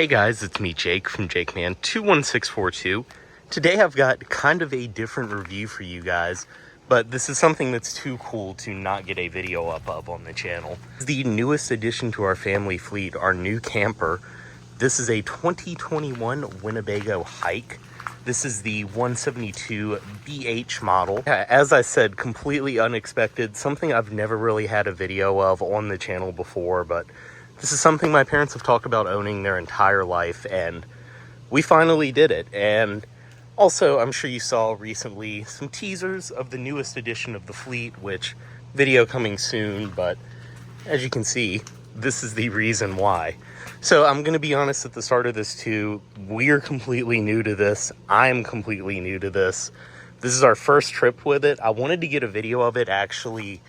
Hey guys, it's me Jake from JakeMan21642. Today I've got kind of a different review for you guys, but this is something that's too cool to not get a video up of on the channel. The newest addition to our family fleet, our new camper. This is a 2021 Winnebago Hike. This is the 172 BH model. As I said, completely unexpected, something I've never really had a video of on the channel before, but this is something my parents have talked about owning their entire life, and we finally did it. And also, I'm sure you saw recently some teasers of the newest edition of the fleet, which video coming soon, but as you can see, this is the reason why. So I'm going to be honest at the start of this too, we're completely new to this. I'm completely new to this. This is our first trip with it. I wanted to get a video of it actually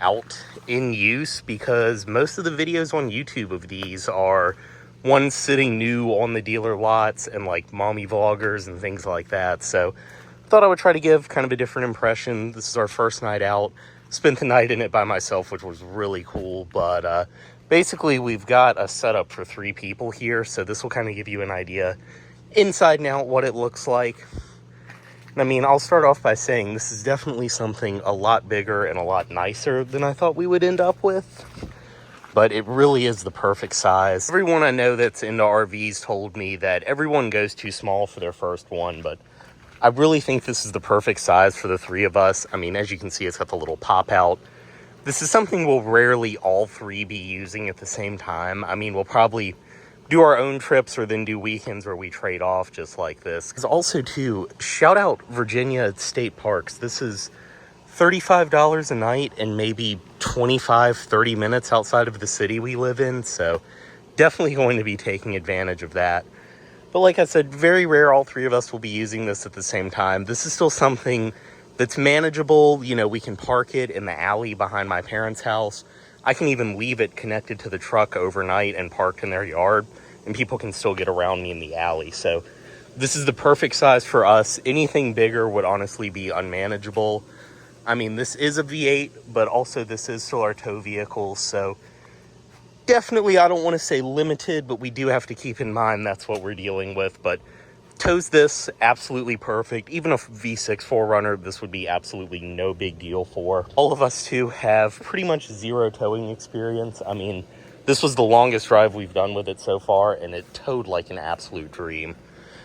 out in use because most of the videos on YouTube of these are one sitting new on the dealer lots and like mommy vloggers and things like that. So I thought I would try to give kind of a different impression. This is our first night out. Spent the night in it by myself, which was really cool. But basically we've got a setup for 3 people here. So this will kind of give you an idea inside and out what it looks like. I mean, I'll start off by saying this is definitely something a lot bigger and a lot nicer than I thought we would end up with. But it really is the perfect size. Everyone I know that's into RVs told me that everyone goes too small for their first one, but I really think this is the perfect size for the 3 of us. I mean, as you can see, it's got the little pop out. This is something we'll rarely all 3 be using at the same time. I mean, we'll probably do our own trips or then do weekends where we trade off just like this. Also too, shout out Virginia State Parks. This is $35 a night and maybe 25-30 minutes outside of the city we live in, so definitely going to be taking advantage of that. But like I said, very rare all 3 of us will be using this at the same time. This is still something that's manageable. You know, we can park it in the alley behind my parents' house. I can even leave it connected to the truck overnight and parked in their yard, and people can still get around me in the alley. So this is the perfect size for us. Anything bigger would honestly be unmanageable. I mean, this is a V8, but also this is still our tow vehicle. So definitely, I don't want to say limited, but we do have to keep in mind that's what we're dealing with. But tows this absolutely perfect. Even a V6 4Runner, this would be absolutely no big deal for. All of us too have pretty much 0 towing experience. I mean, this was the longest drive we've done with it so far, and it towed like an absolute dream.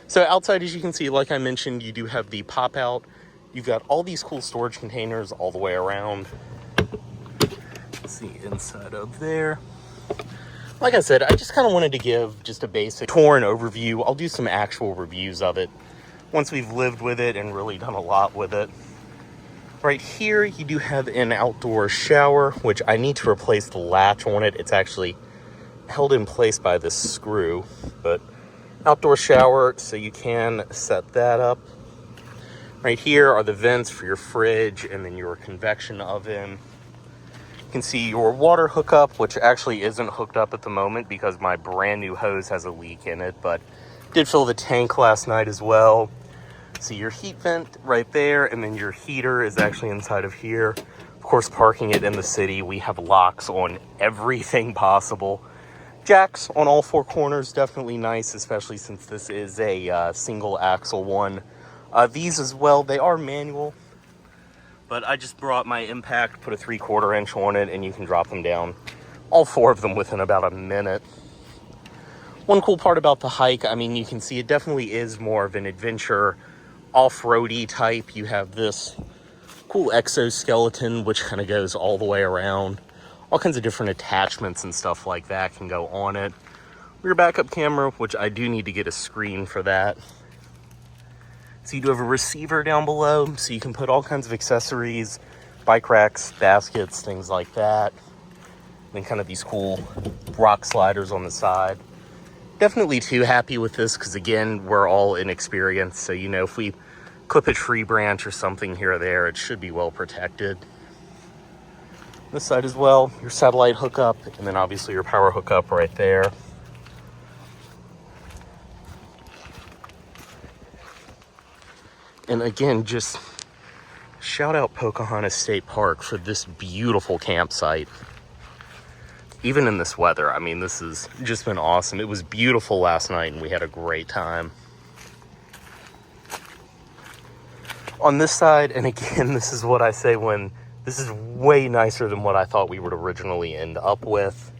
So outside, as you can see, like I mentioned, you do have the pop out. You've got all these cool storage containers all the way around. Let's see inside of there. Like I said, I just kind of wanted to give just a basic tour and overview. I'll do some actual reviews of it once we've lived with it and really done a lot with it. Right here, you do have an outdoor shower, which I need to replace the latch on it. It's actually held in place by this screw, but outdoor shower, so you can set that up. Right here are the vents for your fridge and then your convection oven. You can see your water hookup, which actually isn't hooked up at the moment because my brand new hose has a leak in it, but did fill the tank last night as well. See your heat vent right there, and then your heater is actually inside of here. Of course, parking it in the city, we have locks on everything possible. Jacks on all 4 corners, definitely nice, especially since this is a single axle one. These as well, they are manual. But I just brought my impact, put a 3/4 inch on it, and you can drop them down, all 4 of them, within about a minute. One cool part about the hike, I mean, you can see it definitely is more of an adventure, off-roady type. You have this cool exoskeleton, which kind of goes all the way around. All kinds of different attachments and stuff like that can go on it. Rear backup camera, which I do need to get a screen for that. So you do have a receiver down below, so you can put all kinds of accessories, bike racks, baskets, things like that. And then kind of these cool rock sliders on the side. Definitely too happy with this because, again, we're all inexperienced. So, you know, if we clip a tree branch or something here or there, it should be well protected. This side as well, your satellite hookup, and then obviously your power hookup right there. And again, just shout out Pocahontas State Park for this beautiful campsite. even in this weather. I mean, this has just been awesome. It was beautiful last night, and we had a great time. On this side, and again, this is what I say when this is way nicer than what I thought we would originally end up with.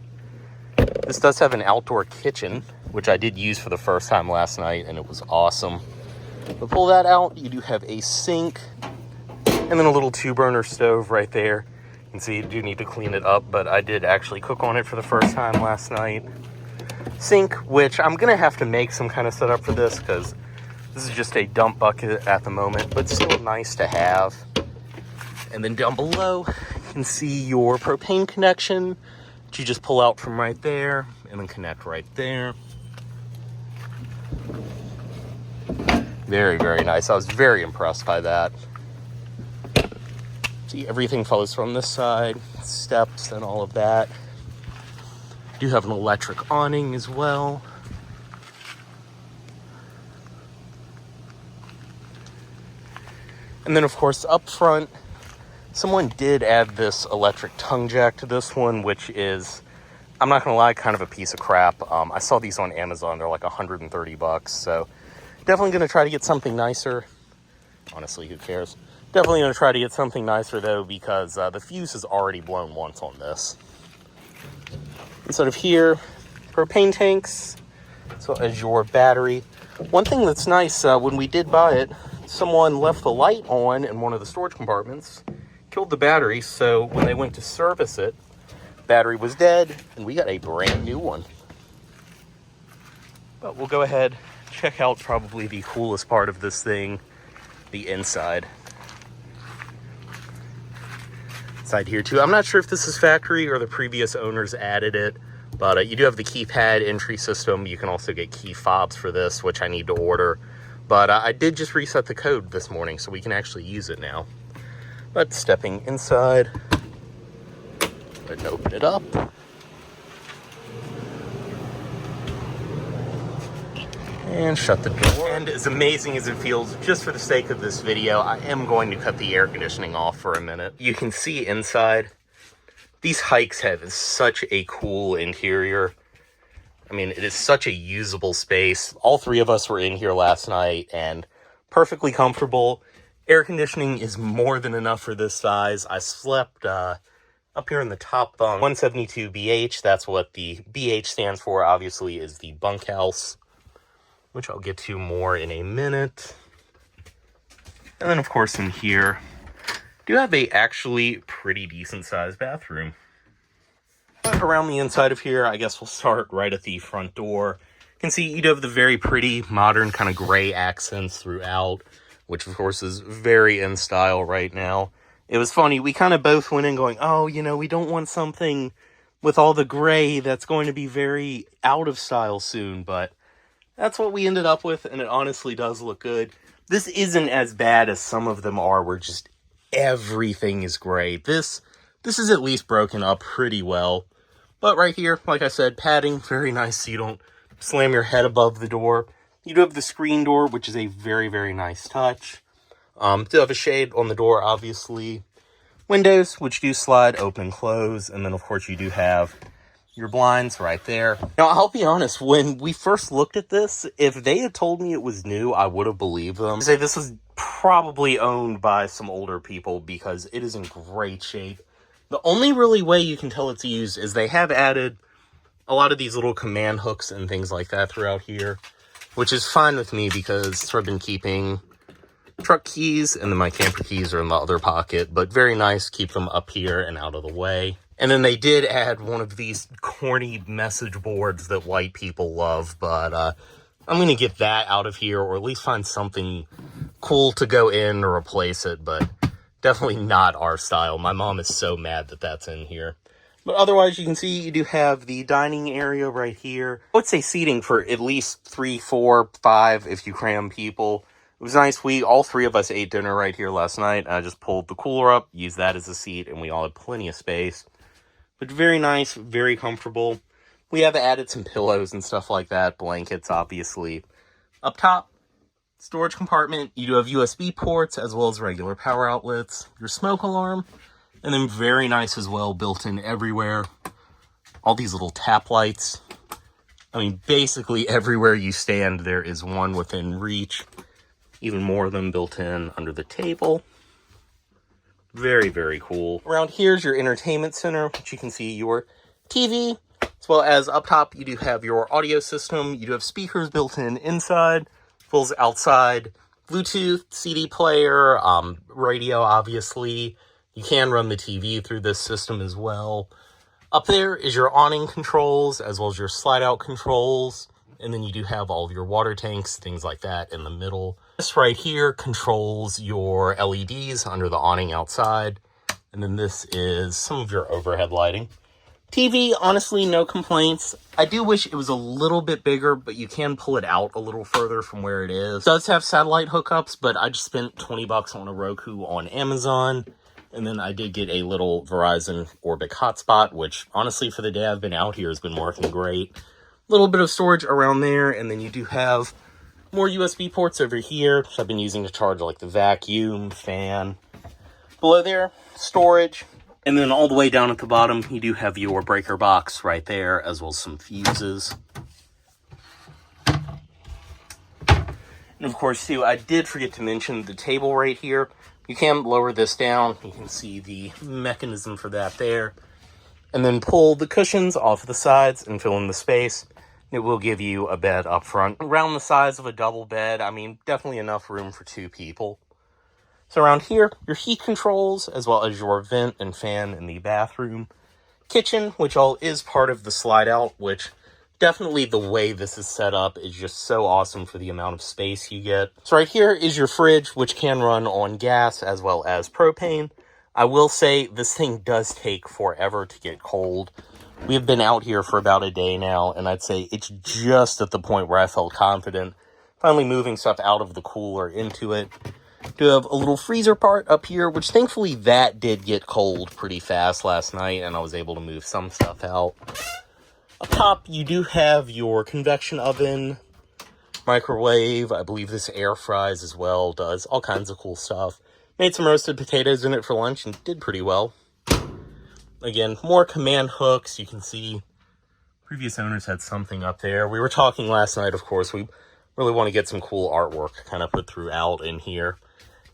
This does have an outdoor kitchen, which I did use for the first time last night, and it was awesome. But pull that out, you do have a sink, and then a little 2-burner stove right there. You can see you do need to clean it up, but I did actually cook on it for the first time last night. Sink, which I'm going to have to make some kind of setup for this, because this is just a dump bucket at the moment, but still nice to have. And then down below, you can see your propane connection, which you just pull out from right there, and then connect right there. Very, very nice. I was very impressed by that. See, everything follows from this side, steps and all of that. Do have an electric awning as well. And then, of course, up front, someone did add this electric tongue jack to this one, which is, I'm not going to lie, kind of a piece of crap. I saw these on Amazon. They're like $130, so definitely going to try to get something nicer. Honestly, who cares? Definitely going to try to get something nicer, though, because the fuse has already blown once on this. Instead of here, propane tanks, so as your battery. One thing that's nice, when we did buy it, someone left the light on in one of the storage compartments, killed the battery, so when they went to service it, battery was dead, and we got a brand new one. But we'll go ahead, check out probably the coolest part of this thing, the inside. Side here too. I'm not sure if this is factory or the previous owners added it, but you do have the keypad entry system. You can also get key fobs for this, which I need to order. But I did just reset the code this morning, so we can actually use it now. But stepping inside, go ahead and open it up. And shut the door. And as amazing as it feels, just for the sake of this video, I am going to cut the air conditioning off for a minute. You can see inside, these hikes have such a cool interior. I mean, it is such a usable space. All three of us were in here last night and perfectly comfortable. Air conditioning is more than enough for this size. I slept up here in the top bunk, 172 BH. That's what the BH stands for, obviously, is the bunkhouse, which I'll get to more in a minute. And then, of course, in here, do have a actually pretty decent sized bathroom. But around the inside of here, I guess we'll start right at the front door. You can see you do have the very pretty modern kind of gray accents throughout, which of course is very in style right now. It was funny, we kind of both went in going, oh, you know, we don't want something with all the gray that's going to be very out of style soon, but that's what we ended up with, and it honestly does look good. This isn't as bad as some of them are, where just everything is gray. This is at least broken up pretty well. But right here, like I said, padding, very nice so you don't slam your head above the door. You do have the screen door, which is a very, very nice touch. Do have a shade on the door, obviously. Windows, which do slide open and close. And then, of course, you do have your blinds right there. Now, I'll be honest, when we first looked at this, if they had told me it was new, I would have believed them. Say this was probably owned by some older people because it is in great shape. The only really way you can tell it's used is they have added a lot of these little command hooks and things like that throughout here, which is fine with me because I've been keeping truck keys and then my camper keys are in the other pocket, but very nice, keep them up here and out of the way. And then they did add one of these corny message boards that white people love, but I'm going to get that out of here, or at least find something cool to go in or replace it, but definitely not our style. My mom is so mad that that's in here. But otherwise, you can see you do have the dining area right here. I would say seating for at least 3, 4, 5 if you cram people. It was nice. All three of us ate dinner right here last night. I just pulled the cooler up, used that as a seat, and we all had plenty of space. But very nice, very comfortable. We have added some pillows and stuff like that, blankets, obviously. Up top, storage compartment. You do have USB ports as well as regular power outlets. Your smoke alarm. And then very nice as well, built in everywhere. All these little tap lights. I mean, basically everywhere you stand, there is one within reach. Even more of them built in under the table. Very, very cool. Around here's your entertainment center, which you can see your TV, as well as up top, you do have your audio system. You do have speakers built in inside, as well as outside. Bluetooth, CD player, radio, obviously. You can run the TV through this system as well. Up there is your awning controls, as well as your slide-out controls. And then you do have all of your water tanks, things like that in the middle. This right here controls your LEDs under the awning outside. And then this is some of your overhead lighting. TV, honestly, no complaints. I do wish it was a little bit bigger, but you can pull it out a little further from where it is. It does have satellite hookups, but I just spent 20 bucks on a Roku on Amazon. And then I did get a little Verizon Orbic hotspot, which honestly for the day I've been out here has been working great. Little bit of storage around there, and then you do have more USB ports over here, which I've been using to charge like the vacuum, fan. Below there, storage. And then all the way down at the bottom, you do have your breaker box right there, as well as some fuses. And of course, too, I did forget to mention the table right here. You can lower this down. You can see the mechanism for that there. And then pull the cushions off the sides and fill in the space. It will give you a bed up front. Around the size of a double bed, I mean, definitely enough room for 2 people. So around here, your heat controls, as well as your vent and fan in the bathroom. Kitchen, which all is part of the slide out, which definitely the way this is set up is just so awesome for the amount of space you get. So right here is your fridge, which can run on gas as well as propane. I will say this thing does take forever to get cold. We've been out here for about a day now, and I'd say it's just at the point where I felt confident finally moving stuff out of the cooler into it. Do have a little freezer part up here, which thankfully that did get cold pretty fast last night, and I was able to move some stuff out. Up top, you do have your convection oven, microwave. I believe this air fries as well, does all kinds of cool stuff. Made some roasted potatoes in it for lunch and did pretty well. Again, more command hooks. You can see previous owners had something up there. We were talking last night, of course. We really want to get some cool artwork kind of put throughout in here.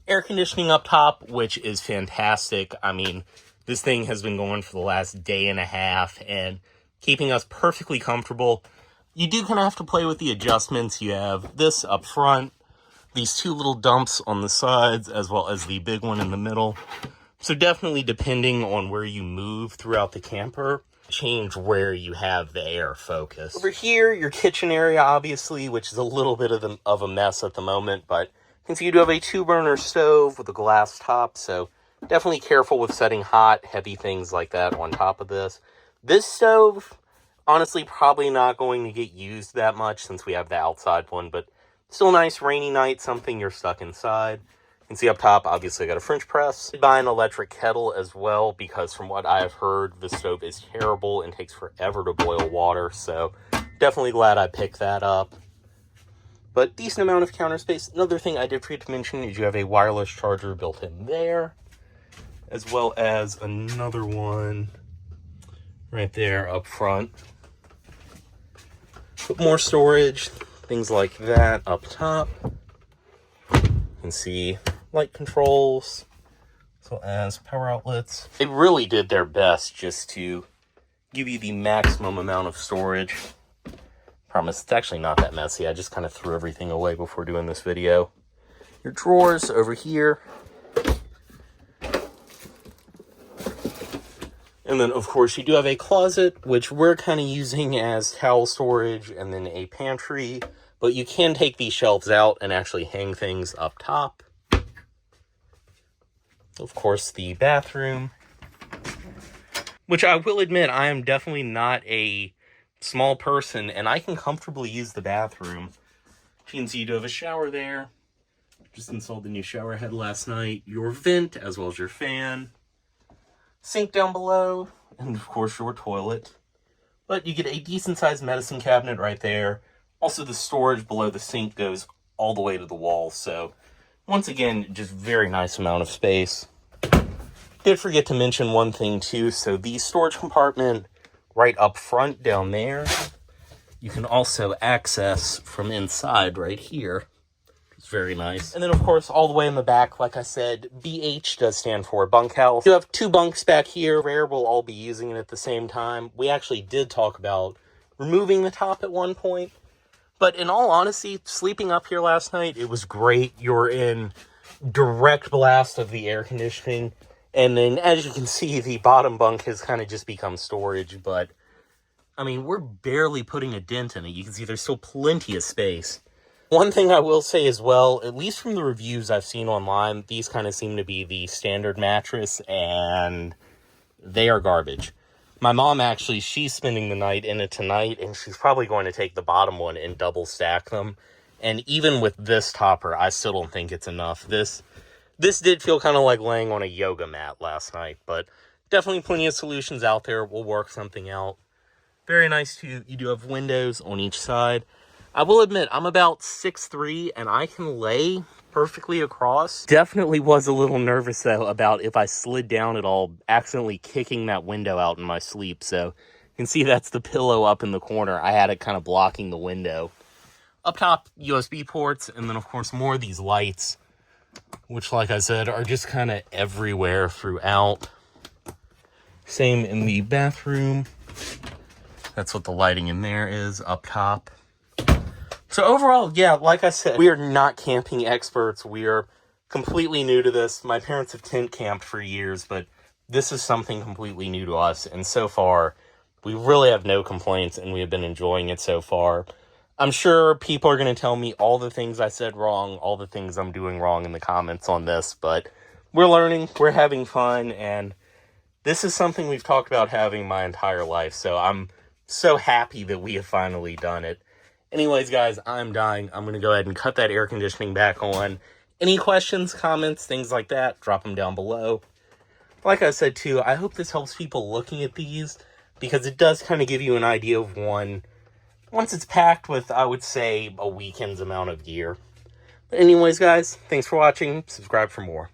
Air conditioning up top, which is fantastic. I mean, this thing has been going for the last day and a half and keeping us perfectly comfortable. You do kind of have to play with the adjustments. You have this up front, these 2 little dumps on the sides, as well as the big one in the middle. So definitely depending on where you move throughout the camper, change where you have the air focus. Over here, your kitchen area, obviously, which is a little bit of a mess at the moment, but you can see you do have a 2-burner stove with a glass top, so definitely careful with setting hot, heavy things like that on top of this. This stove, honestly, probably not going to get used that much since we have the outside one, but still nice rainy night, something you're stuck inside. You can see up top, obviously, I got a French press. I did buy an electric kettle as well, because from what I've heard, the stove is terrible and takes forever to boil water, so definitely glad I picked that up. But decent amount of counter space. Another thing I did forget to mention is you have a wireless charger built in there, as well as another one right there up front. Put more storage, things like that up top. You can see light controls, as well as power outlets. They really did their best just to give you the maximum amount of storage. Promise, it's actually not that messy. I just kind of threw everything away before doing this video. Your drawers over here. And then, of course, you do have a closet, which we're kind of using as towel storage, and then a pantry. But you can take these shelves out and actually hang things up top. Of course, the bathroom, which I will admit, I am definitely not a small person, and I can comfortably use the bathroom. You can see you do have a shower there. Just installed the new shower head last night. Your vent, as well as your fan. Sink down below, and of course your toilet. But you get a decent-sized medicine cabinet right there. Also, the storage below the sink goes all the way to the wall, so once again, just very nice amount of space. Did forget to mention one thing too, so the storage compartment right up front down there. You can also access from inside right here. It's very nice. And then, of course, all the way in the back, like I said, BH does stand for bunkhouse. You have 2 bunks back here. Rare will all be using it at the same time. We actually did talk about removing the top at one point. But in all honesty, sleeping up here last night, it was great. You're in direct blast of the air conditioning. And then, as you can see, the bottom bunk has kind of just become storage. But, I mean, we're barely putting a dent in it. You can see there's still plenty of space. One thing I will say as well, at least from the reviews I've seen online, these kind of seem to be the standard mattress, and they are garbage. My mom, actually, she's spending the night in it tonight, and she's probably going to take the bottom one and double stack them. And even with this topper, I still don't think it's enough. This did feel kind of like laying on a yoga mat last night, but definitely plenty of solutions out there. We'll work something out. Very nice, too. You do have windows on each side. I will admit, I'm about 6'3", and I can lay perfectly across. Definitely was a little nervous, though, about if I slid down at all, accidentally kicking that window out in my sleep. So, you can see that's the pillow up in the corner. I had it kind of blocking the window. Up top, USB ports, and then, of course, more of these lights, which, like I said, are just kind of everywhere throughout. Same in the bathroom. That's what the lighting in there is, up top. So overall, yeah, like I said, we are not camping experts. We are completely new to this. My parents have tent camped for years, but this is something completely new to us. And so far, we really have no complaints, and we have been enjoying it so far. I'm sure people are going to tell me all the things I said wrong, all the things I'm doing wrong in the comments on this, but we're learning, we're having fun, and this is something we've talked about having my entire life. So I'm so happy that we have finally done it. Anyways, guys, I'm dying. I'm going to go ahead and cut that air conditioning back on. Any questions, comments, things like that, drop them down below. Like I said, too, I hope this helps people looking at these, because it does kind of give you an idea of once it's packed with, I would say, a weekend's amount of gear. But anyways, guys, thanks for watching. Subscribe for more.